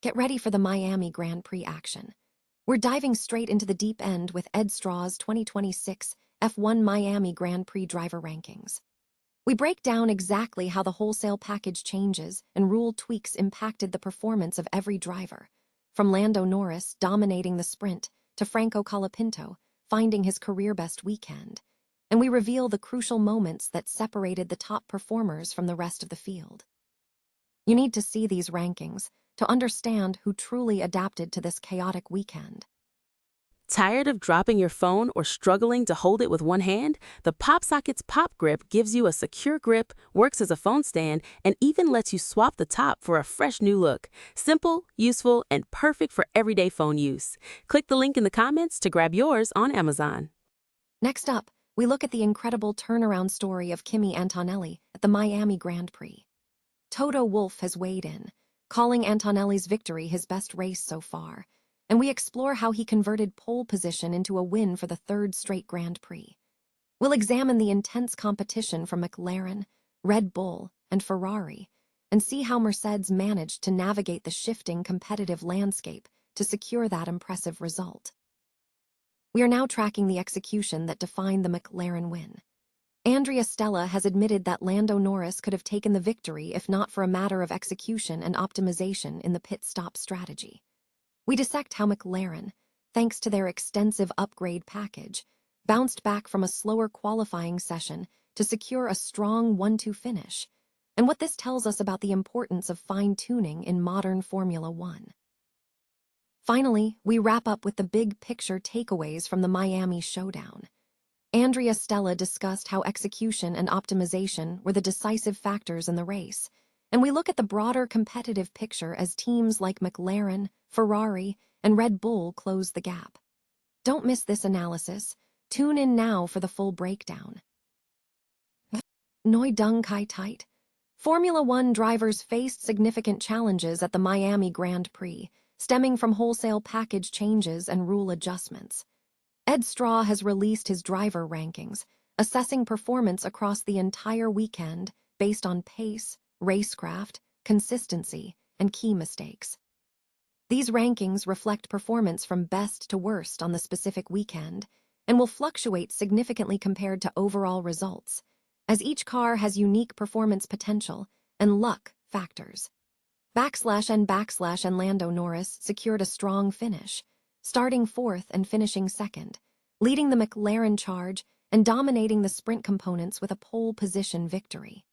Get ready for the Miami Grand Prix action. We're diving straight into the deep end with Ed Straw's 2026 F1 Miami Grand Prix driver rankings. We break down exactly how the wholesale package changes and rule tweaks impacted the performance of every driver, from Lando Norris dominating the sprint to Franco Colapinto finding his career-best weekend. And we reveal the crucial moments that separated the top performers from the rest of the field. You need to see these rankings to understand who truly adapted to this chaotic weekend. Tired of dropping your phone or struggling to hold it with one hand? The PopSocket's Pop Grip gives you a secure grip, works as a phone stand, and even lets you swap the top for a fresh new look. Simple, useful, and perfect for everyday phone use. Click the link in the comments to grab yours on Amazon. Next up, we look at the incredible turnaround story of Kimi Antonelli at the Miami Grand Prix. Toto Wolff has weighed in, calling Antonelli's victory his best race so far, and we explore how he converted pole position into a win for the third straight Grand Prix. We'll examine the intense competition from McLaren, Red Bull, and Ferrari, and see how Mercedes managed to navigate the shifting competitive landscape to secure that impressive result. We are now tracking the execution that defined the McLaren win. Andrea Stella has admitted that Lando Norris could have taken the victory if not for a matter of execution and optimization in the pit stop strategy. We dissect how McLaren, thanks to their extensive upgrade package, bounced back from a slower qualifying session to secure a strong 1-2 finish, and what this tells us about the importance of fine-tuning in modern Formula One. Finally, we wrap up with the big picture takeaways from the Miami showdown. Andrea Stella discussed how execution and optimization were the decisive factors in the race, and we look at the broader competitive picture as teams like McLaren, Ferrari, and Red Bull close the gap. Don't miss this analysis. Tune in now for the full breakdown. Neu Dung Kai Tight. Formula One drivers faced significant challenges at the Miami Grand Prix, stemming from wholesale package changes and rule adjustments. Ed Straw has released his driver rankings, assessing performance across the entire weekend based on pace, racecraft, consistency, and key mistakes. These rankings reflect performance from best to worst on the specific weekend and will fluctuate significantly compared to overall results, as each car has unique performance potential and luck factors. And Lando Norris secured a strong finish, starting fourth and finishing second, leading the McLaren charge and dominating the sprint components with a pole position victory.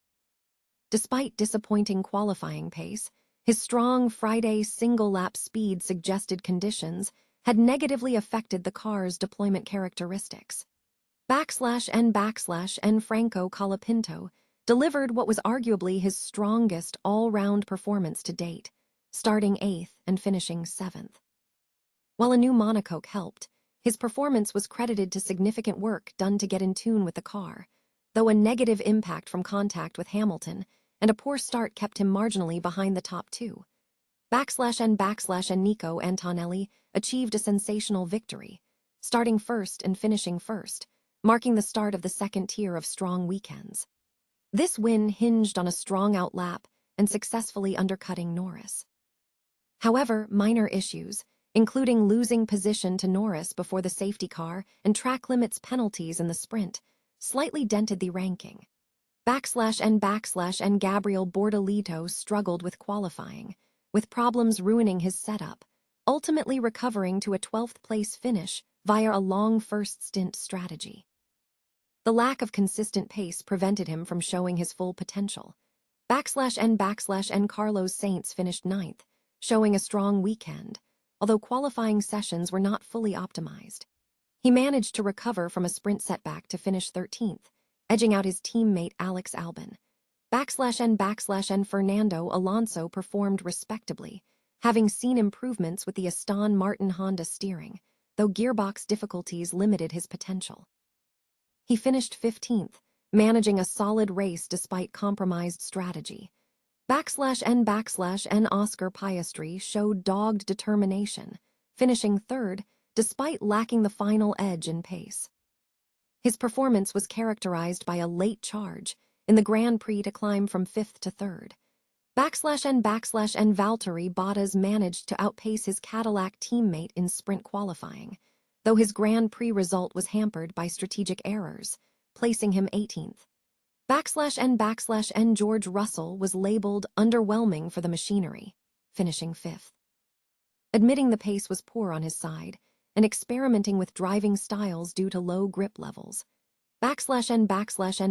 Despite disappointing qualifying pace, his strong Friday single-lap speed suggested conditions had negatively affected the car's deployment characteristics. And Franco Colapinto delivered what was arguably his strongest all-round performance to date, starting 8th and finishing 7th. While a new monocoque helped, his performance was credited to significant work done to get in tune with the car, though a negative impact from contact with Hamilton and a poor start kept him marginally behind the top two. And Nico Antonelli achieved a sensational victory, starting first and finishing first, marking the start of the second tier of strong weekends. This win hinged on a strong outlap and successfully undercutting Norris. However, minor issues, including losing position to Norris before the safety car and track limits penalties in the sprint, slightly dented the ranking. And Gabriel Bortolito struggled with qualifying, with problems ruining his setup, ultimately recovering to a 12th place finish via a long first stint strategy. The lack of consistent pace prevented him from showing his full potential. And Carlos Sainz finished 9th, showing a strong weekend, although qualifying sessions were not fully optimized. He managed to recover from a sprint setback to finish 13th, edging out his teammate Alex Albon. And Fernando Alonso performed respectably, having seen improvements with the Aston Martin Honda steering, though gearbox difficulties limited his potential. He finished 15th, managing a solid race despite compromised strategy. And Oscar Piastri showed dogged determination, finishing 3rd despite lacking the final edge in pace. His performance was characterized by a late charge in the Grand Prix to climb from 5th to 3rd. /N Valtteri Bottas managed to outpace his Cadillac teammate in sprint qualifying, though his Grand Prix result was hampered by strategic errors, placing him 18th. /N George Russell was labeled underwhelming for the machinery, finishing 5th. Admitting the pace was poor on his side and experimenting with driving styles due to low grip levels, /N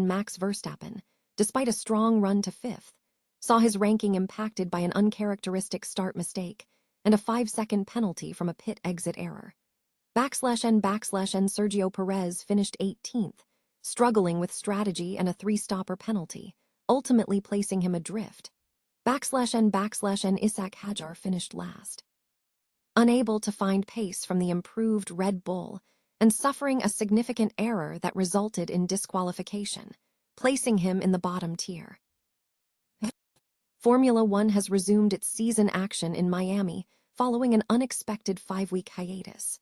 Max Verstappen, despite a strong run to 5th, saw his ranking impacted by an uncharacteristic start mistake and a 5-second penalty from a pit exit error. /N Sergio Perez finished 18th, struggling with strategy and a 3-stopper penalty, ultimately placing him adrift. /N Ishaq Hadjar finished last. Unable to find pace from the improved Red Bull and suffering a significant error that resulted in disqualification, placing him in the bottom tier. Formula One has resumed its season action in Miami following an unexpected 5-week hiatus.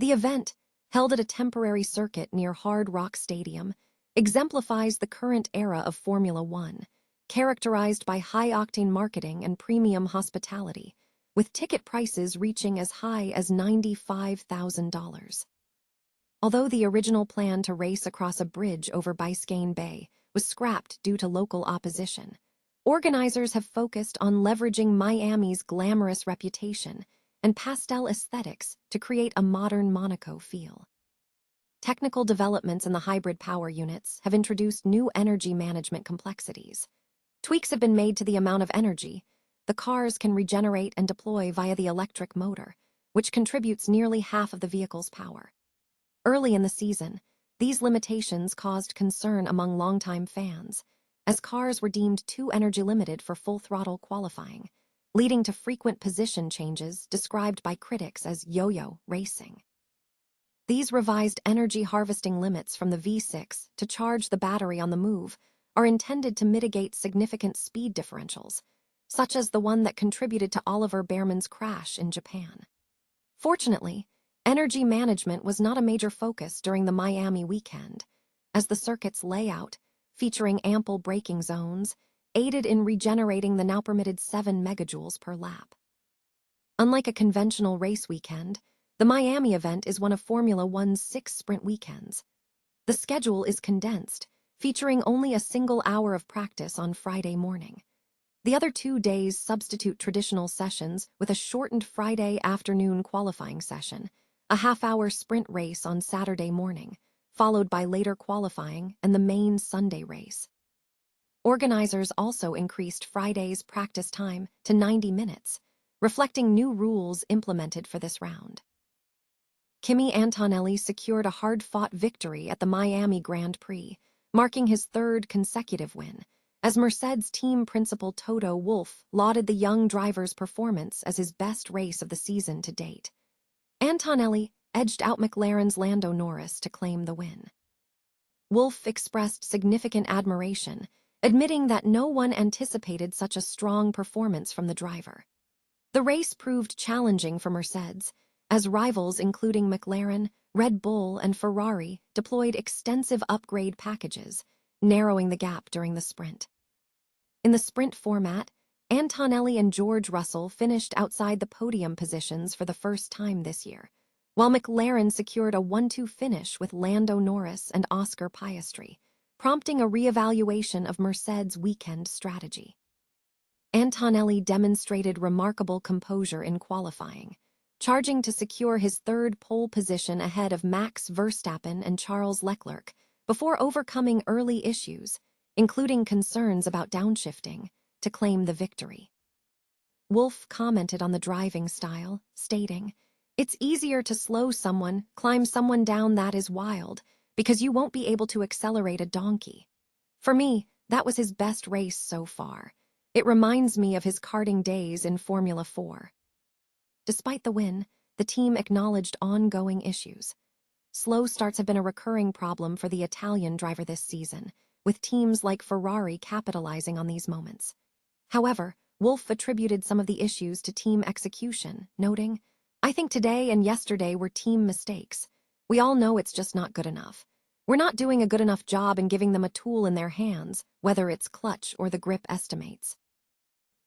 The event, held at a temporary circuit near Hard Rock Stadium, exemplifies the current era of Formula One, characterized by high-octane marketing and premium hospitality, with ticket prices reaching as high as $95,000. Although the original plan to race across a bridge over Biscayne Bay was scrapped due to local opposition, organizers have focused on leveraging Miami's glamorous reputation and pastel aesthetics to create a modern Monaco feel. Technical developments in the hybrid power units have introduced new energy management complexities. Tweaks have been made to the amount of energy the cars can regenerate and deploy via the electric motor, which contributes nearly half of the vehicle's power. Early in the season, these limitations caused concern among longtime fans, as cars were deemed too energy-limited for full-throttle qualifying, leading to frequent position changes described by critics as yo-yo racing. These revised energy harvesting limits from the V6 to charge the battery on the move are intended to mitigate significant speed differentials, such as the one that contributed to Oliver Behrman's crash in Japan. Fortunately, energy management was not a major focus during the Miami weekend, as the circuit's layout, featuring ample braking zones, aided in regenerating the now permitted 7 megajoules per lap. Unlike a conventional race weekend, the Miami event is one of Formula One's 6 sprint weekends. The schedule is condensed, featuring only a single hour of practice on Friday morning. The other 2 days substitute traditional sessions with a shortened Friday afternoon qualifying session, a half-hour sprint race on Saturday morning, followed by later qualifying and the main Sunday race. Organizers also increased Friday's practice time to 90 minutes, reflecting new rules implemented for this round. Kimi Antonelli secured a hard-fought victory at the Miami Grand Prix, marking his 3rd consecutive win, as Mercedes team principal Toto Wolff lauded the young driver's performance as his best race of the season to date. Antonelli edged out McLaren's Lando Norris to claim the win. Wolff expressed significant admiration, admitting that no one anticipated such a strong performance from the driver. The race proved challenging for Mercedes, as rivals including McLaren, Red Bull, and Ferrari deployed extensive upgrade packages, narrowing the gap during the sprint. In the sprint format, Antonelli and George Russell finished outside the podium positions for the first time this year, while McLaren secured a 1-2 finish with Lando Norris and Oscar Piastri, prompting a reevaluation of Mercedes' weekend strategy. Antonelli demonstrated remarkable composure in qualifying, charging to secure his 3rd pole position ahead of Max Verstappen and Charles Leclerc before overcoming early issues, including concerns about downshifting, to claim the victory. Wolff commented on the driving style, stating, "It's easier to slow someone, climb someone down that is wild, because you won't be able to accelerate a donkey. For me, that was his best race so far. It reminds me of his karting days in Formula 4. Despite the win, the team acknowledged ongoing issues. Slow starts have been a recurring problem for the Italian driver this season, with teams like Ferrari capitalizing on these moments. However, Wolff attributed some of the issues to team execution, noting, "I think today and yesterday were team mistakes. We all know it's just not good enough. We're not doing a good enough job in giving them a tool in their hands, whether it's clutch or the grip estimates."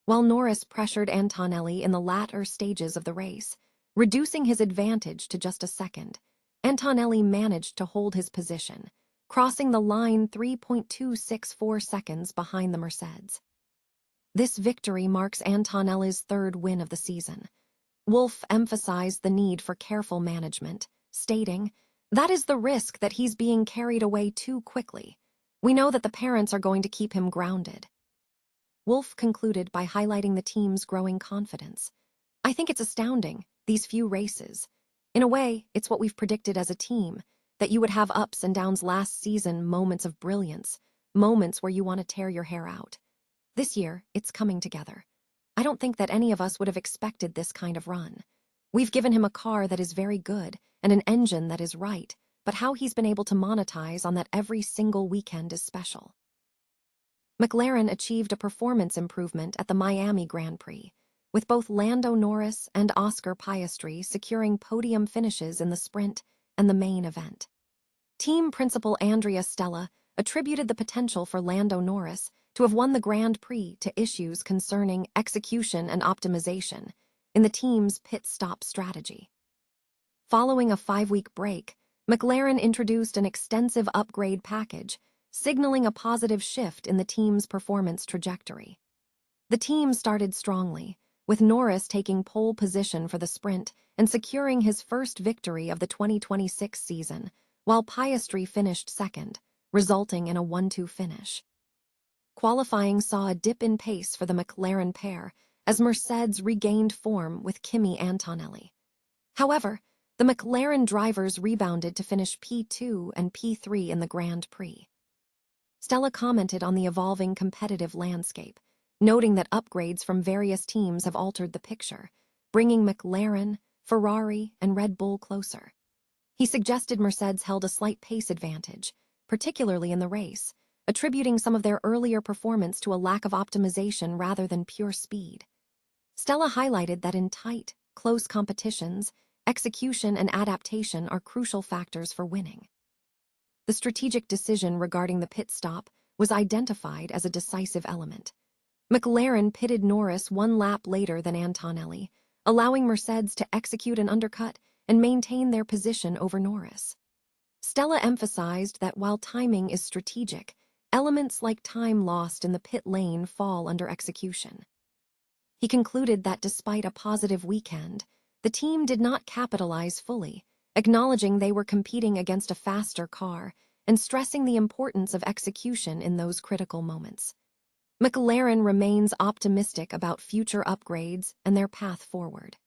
while Norris pressured Antonelli in the latter stages of the race, reducing his advantage to just a second. Antonelli managed to hold his position, crossing the line 3.264 seconds behind the Mercedes. This victory marks Antonelli's third win of the season. Wolff emphasized the need for careful management, stating, "That is the risk that he's being carried away too quickly. We know that the parents are going to keep him grounded." Wolff concluded by highlighting the team's growing confidence. "I think it's astounding, these few races. In a way, it's what we've predicted as a team, that you would have ups and downs last season, moments of brilliance, moments where you want to tear your hair out. This year, it's coming together. I don't think that any of us would have expected this kind of run. We've given him a car that is very good and an engine that is right, but how he's been able to monetize on that every single weekend is special." McLaren achieved a performance improvement at the Miami Grand Prix, with both Lando Norris and Oscar Piastri securing podium finishes in the sprint and the main event. Team principal Andrea Stella attributed the potential for Lando Norris to have won the Grand Prix to issues concerning execution and optimization in the team's pit stop strategy. Following a 5-week break, McLaren introduced an extensive upgrade package, signaling a positive shift in the team's performance trajectory. The team started strongly, with Norris taking pole position for the sprint and securing his first victory of the 2026 season, while Piastri finished second, resulting in a 1-2 finish. Qualifying saw a dip in pace for the McLaren pair as Mercedes regained form with Kimi Antonelli. However, the McLaren drivers rebounded to finish P2 and P3 in the Grand Prix. Stella commented on the evolving competitive landscape, noting that upgrades from various teams have altered the picture, bringing McLaren, Ferrari, and Red Bull closer. He suggested Mercedes held a slight pace advantage, particularly in the race, attributing some of their earlier performance to a lack of optimization rather than pure speed. Stella highlighted that in tight, close competitions, execution and adaptation are crucial factors for winning. The strategic decision regarding the pit stop was identified as a decisive element. McLaren pitted Norris 1 lap later than Antonelli, allowing Mercedes to execute an undercut and maintain their position over Norris. Stella emphasized that while timing is strategic, elements like time lost in the pit lane fall under execution. He concluded that despite a positive weekend, the team did not capitalize fully, acknowledging they were competing against a faster car and stressing the importance of execution in those critical moments. McLaren remains optimistic about future upgrades and their path forward.